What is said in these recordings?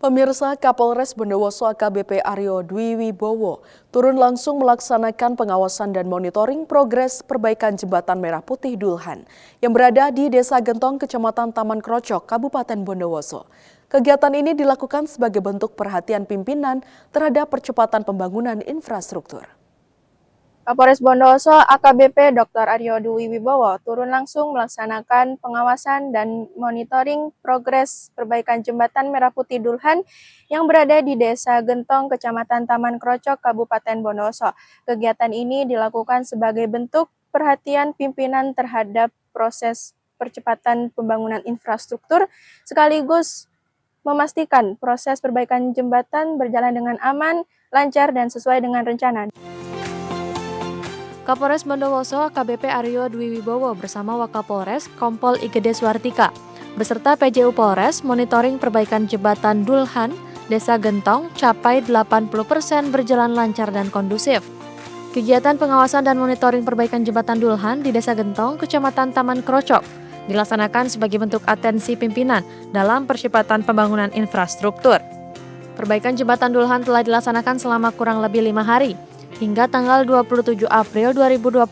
Pemirsa, Kapolres Bondowoso AKBP Aryo Dwi Wibowo turun langsung melaksanakan pengawasan dan monitoring progres perbaikan jembatan Merah Putih Dulhan yang berada di Desa Gentong, Kecamatan Taman Krocok, Kabupaten Bondowoso. Kegiatan ini dilakukan sebagai bentuk perhatian pimpinan terhadap percepatan pembangunan infrastruktur. Kapolres Bondowoso AKBP Dr. Aryo Dwi Wibowo turun langsung melaksanakan pengawasan dan monitoring progres perbaikan jembatan Merah Putih Dulhan yang berada di Desa Gentong, Kecamatan Taman Krocok, Kabupaten Bondowoso. Kegiatan ini dilakukan sebagai bentuk perhatian pimpinan terhadap proses percepatan pembangunan infrastruktur sekaligus memastikan proses perbaikan jembatan berjalan dengan aman, lancar, dan sesuai dengan rencana. Kapolres Bondowoso AKBP Aryo Dwi Wibowo bersama Wakapolres Kompol Igede Swartika beserta PJU Polres monitoring perbaikan jembatan Dulhan, Desa Gentong capai 80% berjalan lancar dan kondusif. Kegiatan pengawasan dan monitoring perbaikan jembatan Dulhan di Desa Gentong, Kecamatan Taman Krocok dilaksanakan sebagai bentuk atensi pimpinan dalam percepatan pembangunan infrastruktur. Perbaikan jembatan Dulhan telah dilaksanakan selama kurang lebih 5 hari. Hingga tanggal 27 April 2026,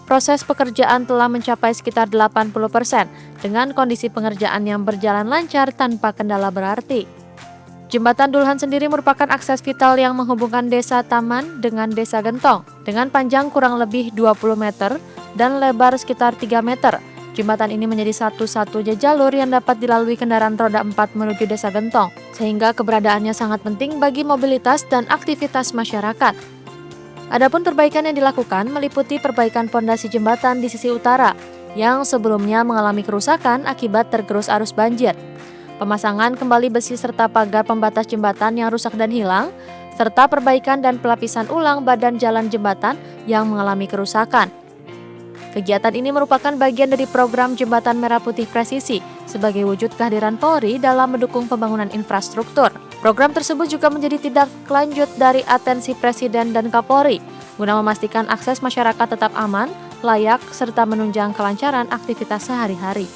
proses pekerjaan telah mencapai sekitar 80% dengan kondisi pengerjaan yang berjalan lancar tanpa kendala berarti. Jembatan Dulhan sendiri merupakan akses vital yang menghubungkan Desa Taman dengan Desa Gentong dengan panjang kurang lebih 20 meter dan lebar sekitar 3 meter. Jembatan ini menjadi satu-satunya jalur yang dapat dilalui kendaraan roda 4 menuju Desa Gentong, sehingga keberadaannya sangat penting bagi mobilitas dan aktivitas masyarakat. Adapun perbaikan yang dilakukan meliputi perbaikan pondasi jembatan di sisi utara yang sebelumnya mengalami kerusakan akibat tergerus arus banjir, pemasangan kembali besi serta pagar pembatas jembatan yang rusak dan hilang, serta perbaikan dan pelapisan ulang badan jalan jembatan yang mengalami kerusakan. Kegiatan ini merupakan bagian dari program Jembatan Merah Putih Presisi sebagai wujud kehadiran Polri dalam mendukung pembangunan infrastruktur. Program tersebut juga menjadi tindak lanjut dari atensi Presiden dan Kapolri guna memastikan akses masyarakat tetap aman, layak, serta menunjang kelancaran aktivitas sehari-hari.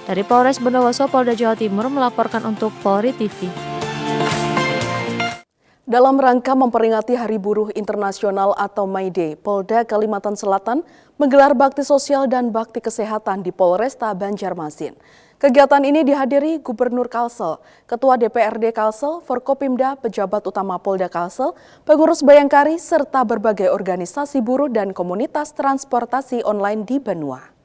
Dari Polres Bondowoso, Polda Jawa Timur melaporkan untuk Polri TV. Dalam rangka memperingati Hari Buruh Internasional atau May Day, Polda Kalimantan Selatan menggelar bakti sosial dan bakti kesehatan di Polresta Banjarmasin. Kegiatan ini dihadiri Gubernur Kalsel, Ketua DPRD Kalsel, Forkopimda, pejabat utama Polda Kalsel, pengurus Bayangkari, serta berbagai organisasi buruh dan komunitas transportasi online di benua.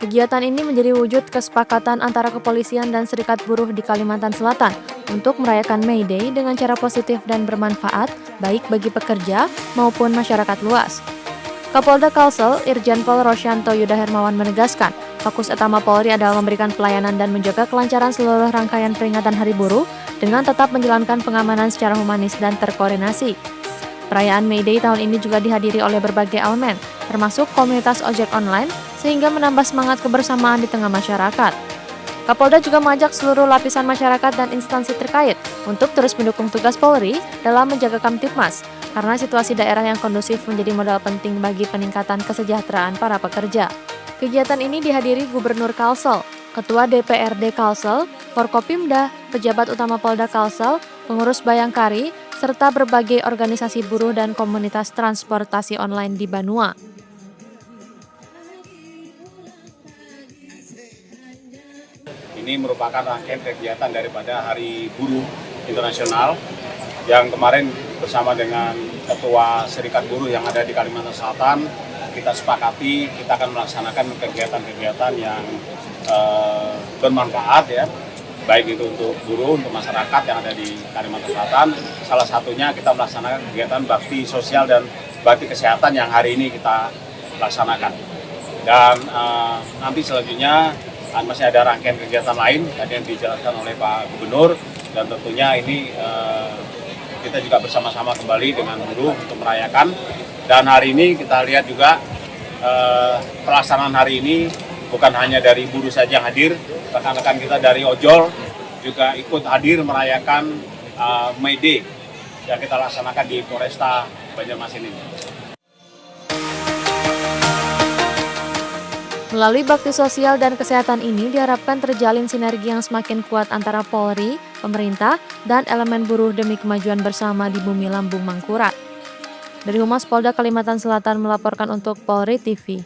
Kegiatan ini menjadi wujud kesepakatan antara kepolisian dan serikat buruh di Kalimantan Selatan untuk merayakan May Day dengan cara positif dan bermanfaat baik bagi pekerja maupun masyarakat luas. Kapolda Kalsel, Irjen Pol Rosyanto Yuda Hermawan menegaskan, fokus utama Polri adalah memberikan pelayanan dan menjaga kelancaran seluruh rangkaian peringatan Hari Buruh dengan tetap menjalankan pengamanan secara humanis dan terkoordinasi. Perayaan May Day tahun ini juga dihadiri oleh berbagai elemen, termasuk komunitas ojek online, sehingga menambah semangat kebersamaan di tengah masyarakat. Kapolda juga mengajak seluruh lapisan masyarakat dan instansi terkait untuk terus mendukung tugas Polri dalam menjaga Kamtibmas, karena situasi daerah yang kondusif menjadi modal penting bagi peningkatan kesejahteraan para pekerja. Kegiatan ini dihadiri Gubernur Kalsel, Ketua DPRD Kalsel, Forkopimda, pejabat utama Polda Kalsel, pengurus Bayangkari, serta berbagai organisasi buruh dan komunitas transportasi online di Banua. Ini merupakan rangkaian kegiatan daripada Hari Buruh Internasional yang kemarin bersama dengan Ketua Serikat Buruh yang ada di Kalimantan Selatan, kita sepakati kita akan melaksanakan kegiatan-kegiatan yang bermanfaat ya, baik itu untuk buruh, untuk masyarakat yang ada di Kalimantan Selatan. Salah satunya kita melaksanakan kegiatan bakti sosial dan bakti kesehatan yang hari ini kita laksanakan. Dan nanti selanjutnya masih ada rangkaian kegiatan lain tadi yang dijelaskan oleh Pak Gubernur, dan tentunya ini kita juga bersama-sama kembali dengan buruh untuk merayakan. Dan hari ini kita lihat juga pelaksanaan hari ini bukan hanya dari buruh saja yang hadir, rekan-rekan kita dari ojol juga ikut hadir merayakan May Day yang kita laksanakan di Polresta Banjarmasin ini. Melalui bakti sosial dan kesehatan ini diharapkan terjalin sinergi yang semakin kuat antara Polri, pemerintah, dan elemen buruh demi kemajuan bersama di bumi lambung Mangkurat. Dari Humas Polda Kalimantan Selatan melaporkan untuk Polri TV.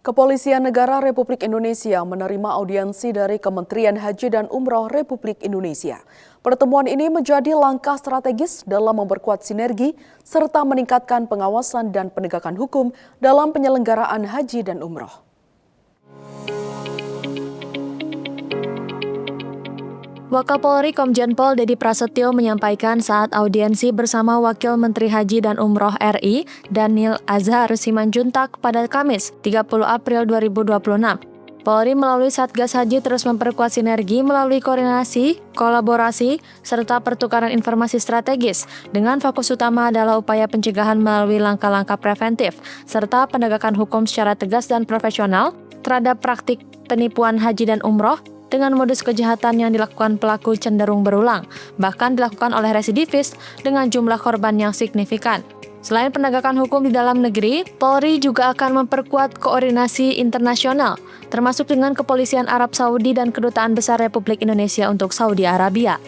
Kepolisian Negara Republik Indonesia menerima audiensi dari Kementerian Haji dan Umroh Republik Indonesia. Pertemuan ini menjadi langkah strategis dalam memperkuat sinergi serta meningkatkan pengawasan dan penegakan hukum dalam penyelenggaraan haji dan umroh. Wakapolri Komjen Pol Dedi Prasetyo menyampaikan saat audiensi bersama Wakil Menteri Haji dan Umroh RI, Daniel Azhar Simanjuntak pada Kamis, 30 April 2026. Polri melalui Satgas Haji terus memperkuat sinergi melalui koordinasi, kolaborasi, serta pertukaran informasi strategis dengan fokus utama adalah upaya pencegahan melalui langkah-langkah preventif, serta penegakan hukum secara tegas dan profesional terhadap praktik penipuan haji dan umroh dengan modus kejahatan yang dilakukan pelaku cenderung berulang, bahkan dilakukan oleh residivis dengan jumlah korban yang signifikan. Selain penegakan hukum di dalam negeri, Polri juga akan memperkuat koordinasi internasional, termasuk dengan Kepolisian Arab Saudi dan Kedutaan Besar Republik Indonesia untuk Saudi Arabia.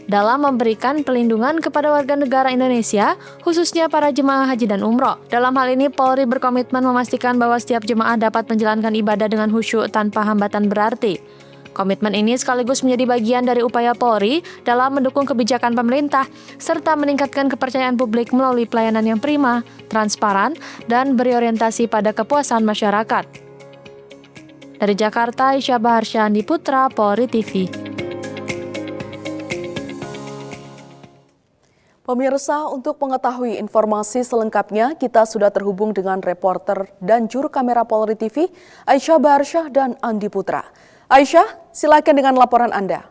Dalam memberikan perlindungan kepada warga negara Indonesia, khususnya para jemaah haji dan umroh. Dalam hal ini, Polri berkomitmen memastikan bahwa setiap jemaah dapat menjalankan ibadah dengan khusyuk tanpa hambatan berarti. Komitmen ini sekaligus menjadi bagian dari upaya Polri dalam mendukung kebijakan pemerintah serta meningkatkan kepercayaan publik melalui pelayanan yang prima, transparan, dan berorientasi pada kepuasan masyarakat. Dari Jakarta, Aisyah Baharsyandi Putra, Polri TV. Pemirsa, untuk mengetahui informasi selengkapnya, kita sudah terhubung dengan reporter dan juru kamera Polri TV, Aisyah Baharsyah dan Andi Putra. Aisyah, silakan dengan laporan Anda.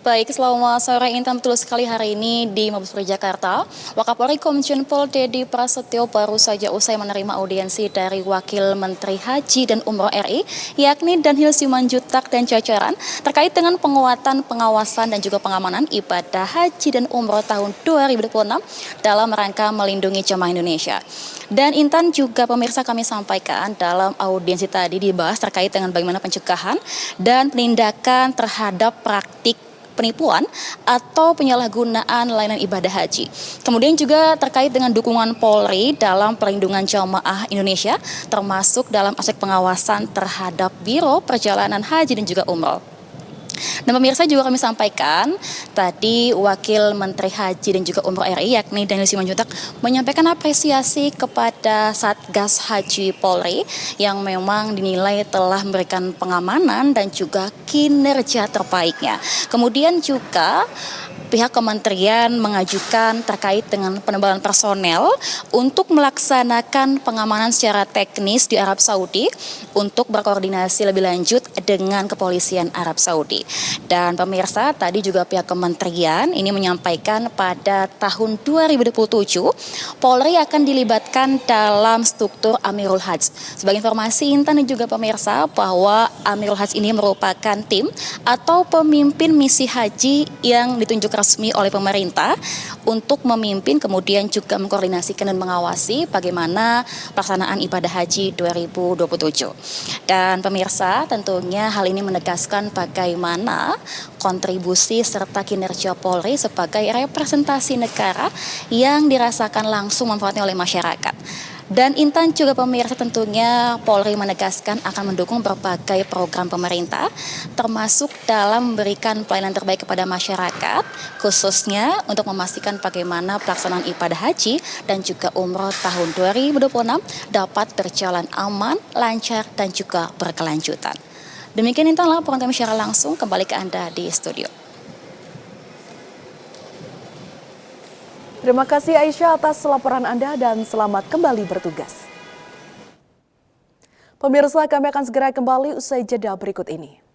Baik, selamat sore Intan. Betul sekali hari ini di Mabespori Jakarta, Wakapolri Komjen Pol Dedi Prasetyo baru saja usai menerima audiensi dari Wakil Menteri Haji dan Umroh RI, yakni Daniel Simanjuntak dan jajaran terkait dengan penguatan pengawasan dan juga pengamanan ibadah haji dan umroh tahun 2026 dalam rangka melindungi jemaah Indonesia. Dan Intan juga pemirsa kami sampaikan dalam audiensi tadi dibahas terkait dengan bagaimana pencegahan dan penindakan terhadap praktik penipuan atau penyalahgunaan layanan ibadah haji. Kemudian juga terkait dengan dukungan Polri dalam perlindungan jamaah Indonesia, termasuk dalam aspek pengawasan terhadap Biro Perjalanan Haji dan juga Umroh. Dan pemirsa juga kami sampaikan tadi Wakil Menteri Haji dan juga Umroh RI yakni Daniel Simanjuntak menyampaikan apresiasi kepada Satgas Haji Polri yang memang dinilai telah memberikan pengamanan dan juga kinerja terbaiknya. Kemudian juga pihak kementerian mengajukan terkait dengan penebalan personel untuk melaksanakan pengamanan secara teknis di Arab Saudi untuk berkoordinasi lebih lanjut dengan kepolisian Arab Saudi. Dan pemirsa, tadi juga pihak kementerian ini menyampaikan pada tahun 2027 Polri akan dilibatkan dalam struktur Amirul Hajj. Sebagai informasi Intan dan juga pemirsa bahwa Amirul Hajj ini merupakan tim atau pemimpin misi haji yang ditunjuk resmi oleh pemerintah untuk memimpin kemudian juga mengkoordinasikan dan mengawasi bagaimana pelaksanaan ibadah haji 2027. Dan pemirsa, tentunya hal ini menegaskan bagaimana kontribusi serta kinerja Polri sebagai representasi negara yang dirasakan langsung manfaatnya oleh masyarakat. Dan Intan juga pemirsa tentunya Polri menegaskan akan mendukung berbagai program pemerintah termasuk dalam memberikan pelayanan terbaik kepada masyarakat khususnya untuk memastikan bagaimana pelaksanaan ibadah haji dan juga umroh tahun 2026 dapat berjalan aman, lancar dan juga berkelanjutan. Demikian Intan laporan kami secara langsung, kembali ke Anda di studio. Terima kasih Aisyah atas laporan Anda dan selamat kembali bertugas. Pemirsa, kami akan segera kembali usai jeda berikut ini.